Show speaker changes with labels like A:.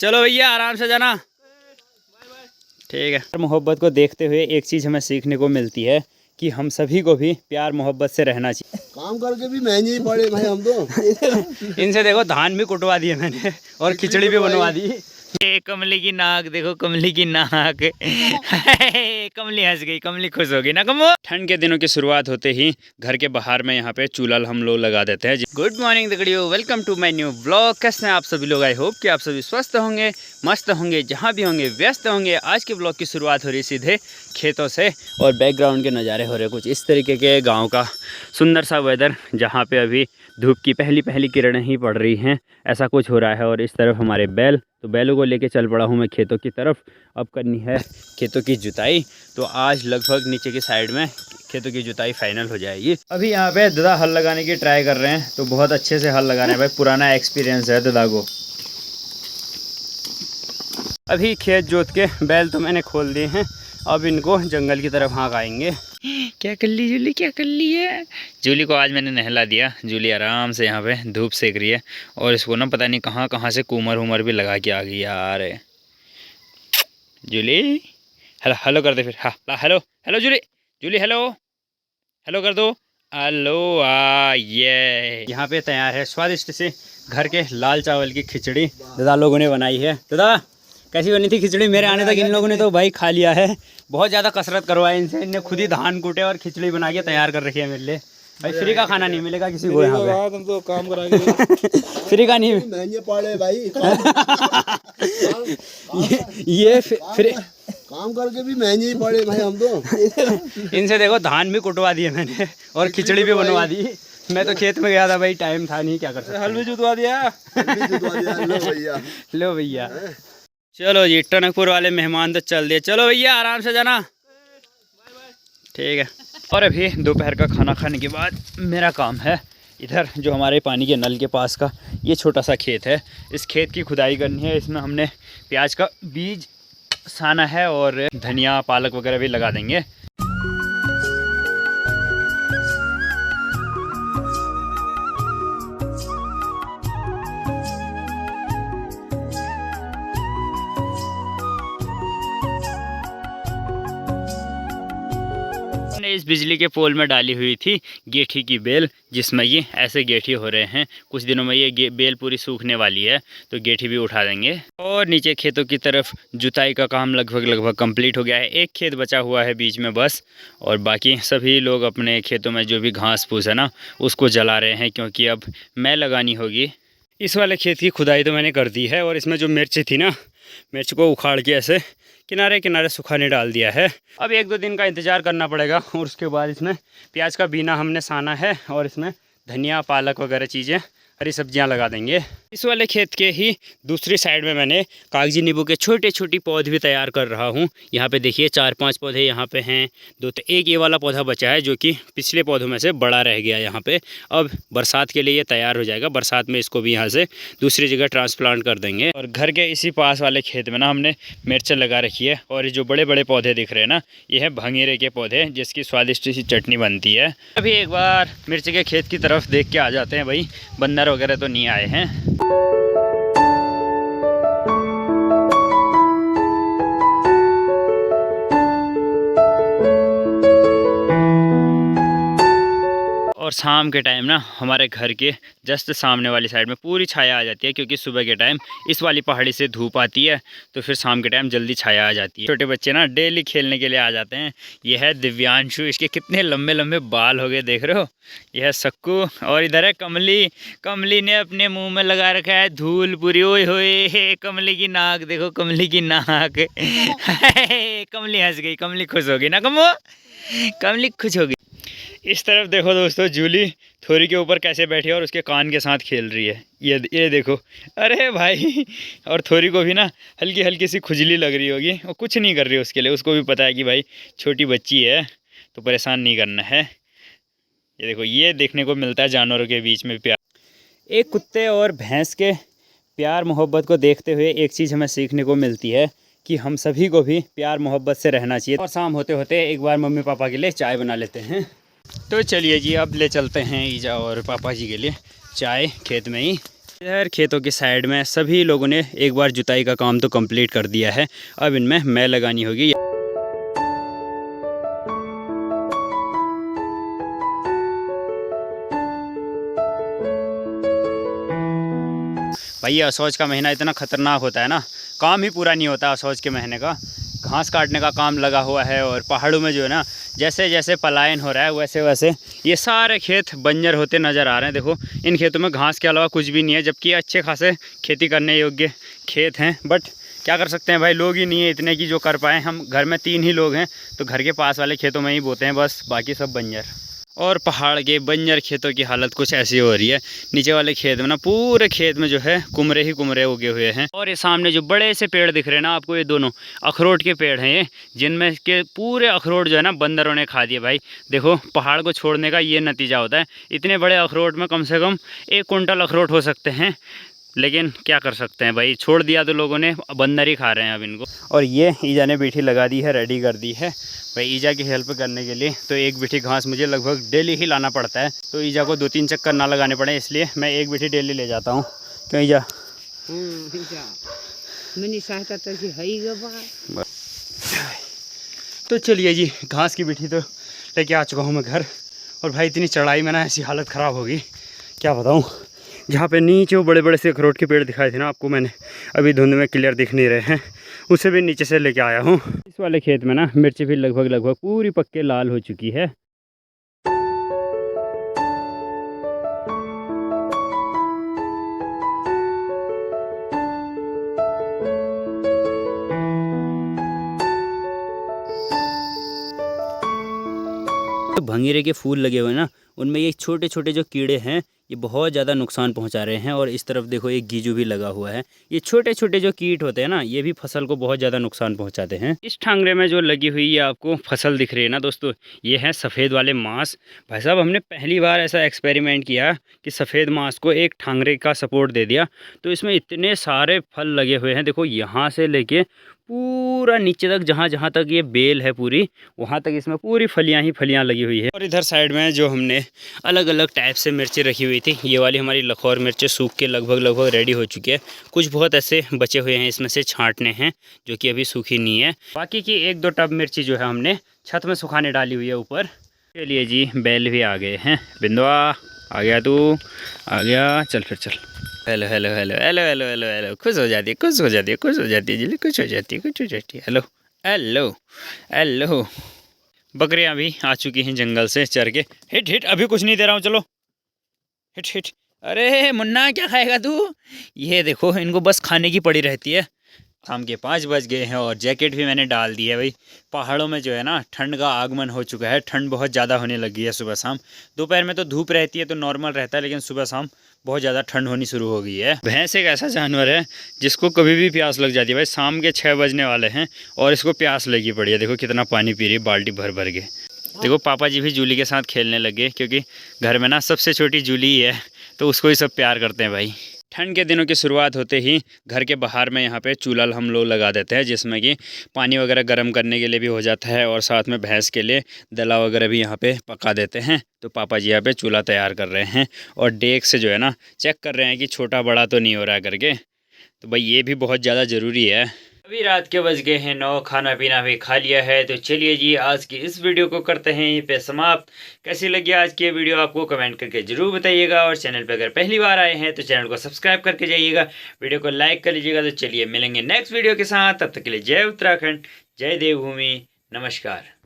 A: चलो भैया आराम से जाना। ठीक है। मोहब्बत को देखते हुए एक चीज़ हमें सीखने को मिलती है कि हम सभी को भी प्यार मोहब्बत से रहना चाहिए।
B: काम करके भी महंगे ही पड़े भाई हम तो।
A: इनसे देखो धान भी कुटवा दिए मैंने और खिचड़ी भी बनवा दी। ये कमली की नाक देखो, कमली की नाक। कमली हंस गई, कमली खुश हो गई ना कमो। ठंड के दिनों की शुरुआत होते ही घर के बाहर में यहाँ पे चूल्हा हम लोग लगा देते हैं। गुड मॉर्निंग दगड़ियों, welcome to my new blog. कैसे हैं आप सभी लोग? आई होप कि आप सभी स्वस्थ होंगे, मस्त होंगे, जहाँ भी होंगे व्यस्त होंगे। आज के ब्लॉग की शुरुआत हो रही सीधे खेतों से और बैकग्राउंड के नज़ारे हो रहे कुछ इस तरीके के। गाँव का सुंदर सा वेदर जहाँ पे अभी धूप की पहली पहली किरणें ही पड़ रही हैं, ऐसा कुछ हो रहा है। और इस तरफ हमारे बैल, तो बैलों को लेके चल पड़ा हूँ मैं खेतों की तरफ। अब करनी है खेतों की जुताई। तो आज लगभग नीचे की साइड में खेतों की जुताई फाइनल हो जाएगी। अभी यहाँ पे दादा हल लगाने की ट्राई कर रहे हैं, तो बहुत अच्छे से हल लगा रहे हैं भाई, पुराना एक्सपीरियंस है दादा को। अभी खेत जोत के बैल तो मैंने खोल दिए हैं, अब इनको जंगल की तरफ हाँक आएंगे। क्या कर ली जूली, क्या कर ली है? जूली को आज मैंने नहला दिया। जूली आराम से यहाँ पे धूप सेक रही है और इसको ना पता नहीं कहाँ कहाँ से कूमर वूमर भी लगा के आ गई यार। जूली हेलो हेलो कर दे फिर। हाँ hello hello Julie, Julie hello hello कर दो। हेलो ये यहाँ पे तैयार है स्वादिष्ट से घर के लाल चावल की खिचड़ी दादा लोगों ने बनाई है। दादा कैसी बनी थी खिचड़ी? मेरे आने तक इन लोगों ने तो भाई खा लिया है। बहुत ज़्यादा कसरत करवाई इनसे, इनने खुद ही धान कूटे और खिचड़ी बना के तैयार कर रखी है मेरे लिए। भाई फ्री का खाना नहीं मिलेगा किसी को यहाँ पे।
B: तुम तो काम कराएंगे।
A: फ्री का नहीं।
B: महंगे पड़े भाई।
A: ये फ्री
B: काम करके भी महंगे ही पड़े भाई हम तो।
A: इनसे देखो धान भी कुटवा दिए मैंने और खिचड़ी भी बनवा दी। मैं तो खेत में गया था भाई, टाइम था नहीं, क्या कर सकते।
B: हल भी जुतवा दिया। लो भैया,
A: लो भैया। चलो जी, टनकपुर वाले मेहमान तो चल दिए। चलो भैया आराम से जाना। ठीक है। और अभी दोपहर का खाना खाने के बाद मेरा काम है इधर जो हमारे पानी के नल के पास का ये छोटा सा खेत है, इस खेत की खुदाई करनी है। इसमें हमने प्याज का बीज साना है और धनिया पालक वगैरह भी लगा देंगे। इस बिजली के पोल में डाली हुई थी गेठी की बेल, जिसमें ये ऐसे गेठी हो रहे हैं। कुछ दिनों में ये बेल पूरी सूखने वाली है, तो गेठी भी उठा देंगे। और नीचे खेतों की तरफ जुताई का काम लगभग कंप्लीट हो गया है। एक खेत बचा हुआ है बीच में बस, और बाकी सभी लोग अपने खेतों में जो भी घास फूस है ना उसको जला रहे हैं, क्योंकि अब मैं लगानी होगी। इस वाले खेत की खुदाई तो मैंने कर दी है और इसमें जो मिर्च थी ना, मिर्च को उखाड़ के ऐसे किनारे किनारे सुखाने डाल दिया है। अब 1-2 दिन का इंतज़ार करना पड़ेगा और उसके बाद इसमें प्याज का बीना हमने साना है और इसमें धनिया पालक वगैरह चीज़ें, हरी सब्जियां लगा देंगे। इस वाले खेत के ही दूसरी साइड में मैंने कागजी नींबू के छोटे छोटे पौधे भी तैयार कर रहा हूँ। यहाँ पे देखिए 4-5 पौधे यहाँ पे हैं, 2 तो एक ये वाला पौधा बचा है जो कि पिछले पौधों में से बड़ा रह गया यहाँ पे। अब बरसात के लिए ये तैयार हो जाएगा, बरसात में इसको भी यहाँ से दूसरी जगह ट्रांसप्लांट कर देंगे। और घर के इसी पास वाले खेत में ना हमने मिर्च लगा रखी है और ये जो बड़े बड़े पौधे दिख रहे हैं ना, ये है भंगीरे के पौधे जिसकी स्वादिष्ट सी चटनी बनती है। अभी एक बार मिर्च के खेत की तरफ देख के आ जाते हैं भाई, बंदर वगैरह तो नहीं आए हैं। और शाम के टाइम ना हमारे घर के जस्ट सामने वाली साइड में पूरी छाया आ जाती है, क्योंकि सुबह के टाइम इस वाली पहाड़ी से धूप आती है, तो फिर शाम के टाइम जल्दी छाया आ जाती है। छोटे बच्चे ना डेली खेलने के लिए आ जाते हैं। यह है दिव्यांशु, इसके कितने लंबे लंबे बाल हो गए देख रहे हो। यह है सक्कू और इधर है कमली। कमली ने अपने मुंह में लगा रखा है धूल पूरी। ओए होए, कमली की नाक देखो, कमली की नाक। कमली हंस गई, कमली खुश हो गई ना कमो, कमली खुश हो गई। इस तरफ देखो दोस्तों, जूली थोरी के ऊपर कैसे बैठी है और उसके कान के साथ खेल रही है। ये देखो, अरे भाई। और थोरी को भी ना हल्की हल्की सी खुजली लग रही होगी, वो कुछ नहीं कर रही है उसके लिए। उसको भी पता है कि भाई छोटी बच्ची है तो परेशान नहीं करना है। ये देखो, ये देखने को मिलता है जानवरों के बीच में प्यार। एक कुत्ते और भैंस के प्यार मोहब्बत को देखते हुए एक चीज़ हमें सीखने को मिलती है कि हम सभी को भी प्यार मोहब्बत से रहना चाहिए। और शाम होते होते एक बार मम्मी पापा के लिए चाय बना लेते हैं। तो चलिए जी, अब ले चलते हैं ईजा और पापा जी के लिए चाय खेत में ही। इधर खेतों की साइड में सभी लोगों ने एक बार जुताई का काम तो कंप्लीट कर दिया है। अब इनमें मैल लगानी होगी। भाई ये असौज का महीना इतना ख़तरनाक होता है ना, काम ही पूरा नहीं होता असौज के महीने का। घास काटने का काम लगा हुआ है और पहाड़ों में जो है ना, जैसे जैसे पलायन हो रहा है वैसे वैसे ये सारे खेत बंजर होते नज़र आ रहे हैं। देखो इन खेतों में घास के अलावा कुछ भी नहीं है, जबकि अच्छे खासे खेती करने योग्य खेत हैं। बट क्या कर सकते हैं भाई, लोग ही नहीं है इतने की जो कर पाएँ। हम घर में 3 ही लोग हैं, तो घर के पास वाले खेतों में ही बोते हैं बस, बाकी सब बंजर। और पहाड़ के बंजर खेतों की हालत कुछ ऐसी हो रही है। नीचे वाले खेत में ना पूरे खेत में जो है कुमरे ही कुमरे उगे हुए हैं। और ये सामने जो बड़े से पेड़ दिख रहे हैं ना आपको, ये दोनों अखरोट के पेड़ हैं ये, जिनमें के पूरे अखरोट जो है ना बंदरों ने खा दिए भाई। देखो पहाड़ को छोड़ने का ये नतीजा होता है। इतने बड़े अखरोट में कम से कम 1 कुंटल अखरोट हो सकते हैं, लेकिन क्या कर सकते हैं भाई, छोड़ दिया तो लोगों ने, बंदर ही खा रहे हैं अब इनको। और ये ईजा ने बीठी लगा दी है, रेडी कर दी है भाई ईजा की हेल्प करने के लिए। तो 1 बीठी घास मुझे लगभग डेली ही लाना पड़ता है, तो ईजा को 2-3 चक्कर ना लगाने पड़े, इसलिए मैं 1 बीठी डेली ले जाता हूँ। क्यों ईजा?
C: मेरी सहायता तो है ही गवा।
A: तो चलिए जी, घास की बीठी तो लेके आ चुका हूँ मैं घर। और भाई इतनी चढ़ाई में ना ऐसी हालत ख़राब होगी क्या बताऊँ। जहाँ पे नीचे वो बड़े बड़े से अखरोट के पेड़ दिखाए थे ना आपको, मैंने अभी धुंध में क्लियर दिख नहीं रहे हैं, उसे भी नीचे से लेके आया हूँ। इस वाले खेत में ना मिर्ची भी लगभग पूरी पक्के लाल हो चुकी है। तो भंगीरे के फूल लगे हुए ना, उनमें ये छोटे छोटे जो कीड़े हैं ये बहुत ज़्यादा नुकसान पहुंचा रहे हैं। और इस तरफ देखो एक गीजू भी लगा हुआ है। ये छोटे छोटे जो कीट होते हैं ना, ये भी फसल को बहुत ज़्यादा नुकसान पहुंचाते हैं। इस ठांगरे में जो लगी हुई ये आपको फसल दिख रही है ना दोस्तों, ये है सफ़ेद वाले मांस। भाई साहब हमने पहली बार ऐसा एक्सपेरिमेंट किया कि सफ़ेद मांस को एक ठांगरे का सपोर्ट दे दिया, तो इसमें इतने सारे फल लगे हुए हैं। देखो यहाँ से लेके पूरा नीचे तक, जहाँ जहाँ तक ये बेल है पूरी, वहाँ तक इसमें पूरी फलियाँ ही फलियाँ लगी हुई है। और इधर साइड में जो हमने अलग अलग टाइप से मिर्ची रखी हुई थी, ये वाली हमारी लखौर मिर्चें सूख के लगभग रेडी हो चुकी है। कुछ बहुत ऐसे बचे हुए हैं, इसमें से छांटने हैं, जो कि अभी सूखी नहीं है। बाकी की 1-2 टब मिर्ची जो है हमने छत में सुखाने डाली हुई है ऊपर। चलिए जी, बैल भी आ गए हैं। बिंदुआ आ गया, तू आ गया, चल फिर चल। Hello hello hello hello hello hello hello, खुश हो जाती है, खुश हो जाती है, खुश हो जाती है जी, खुश हो जाती है, खुश हो जाती है। Hello hello hello. बकरियां भी आ चुकी हैं जंगल से चर के। हिट हिट, अभी कुछ नहीं दे रहा हूँ, चलो हिट हिट। अरे मुन्ना क्या खाएगा तू? ये देखो इनको बस खाने की पड़ी रहती है। शाम के 5 बज गए हैं और जैकेट भी मैंने डाल दी है भाई। पहाड़ों में जो है ना ठंड का आगमन हो चुका है, ठंड बहुत ज़्यादा होने लगी है सुबह शाम। दोपहर में तो धूप रहती है तो नॉर्मल रहता है, लेकिन सुबह शाम बहुत ज़्यादा ठंड होनी शुरू हो गई है। भैंस एक ऐसा जानवर है जिसको कभी भी प्यास लग जाती है भाई। शाम के 6 बजने वाले हैं और इसको प्यास लगी पड़ी है। देखो कितना पानी पी रही है, बाल्टी भर भर के। देखो पापा जी भी जूली के साथ खेलने लगे, क्योंकि घर में ना सबसे छोटी जूली ही है, तो उसको ही सब प्यार करते हैं भाई। ठंड के दिनों की शुरुआत होते ही घर के बाहर में यहाँ पे चूल्हा हम लोग लगा देते हैं, जिसमें कि पानी वगैरह गर्म करने के लिए भी हो जाता है, और साथ में भैंस के लिए दला वगैरह भी यहाँ पे पका देते हैं। तो पापा जी यहाँ पे चूल्हा तैयार कर रहे हैं और डेक से जो है ना चेक कर रहे हैं कि छोटा बड़ा तो नहीं हो रहा है करके। तो भाई ये भी बहुत ज़्यादा ज़रूरी है। अभी रात के बज गए हैं 9, खाना पीना भी खा लिया है। तो चलिए जी, आज की इस वीडियो को करते हैं यहीं पे समाप्त। कैसी लगी आज की वीडियो आपको कमेंट करके जरूर बताइएगा, और चैनल पे अगर पहली बार आए हैं तो चैनल को सब्सक्राइब करके जाइएगा, वीडियो को लाइक कर लीजिएगा। तो चलिए मिलेंगे नेक्स्ट वीडियो के साथ, तब तक के लिए जय उत्तराखंड, जय देवभूमि, नमस्कार।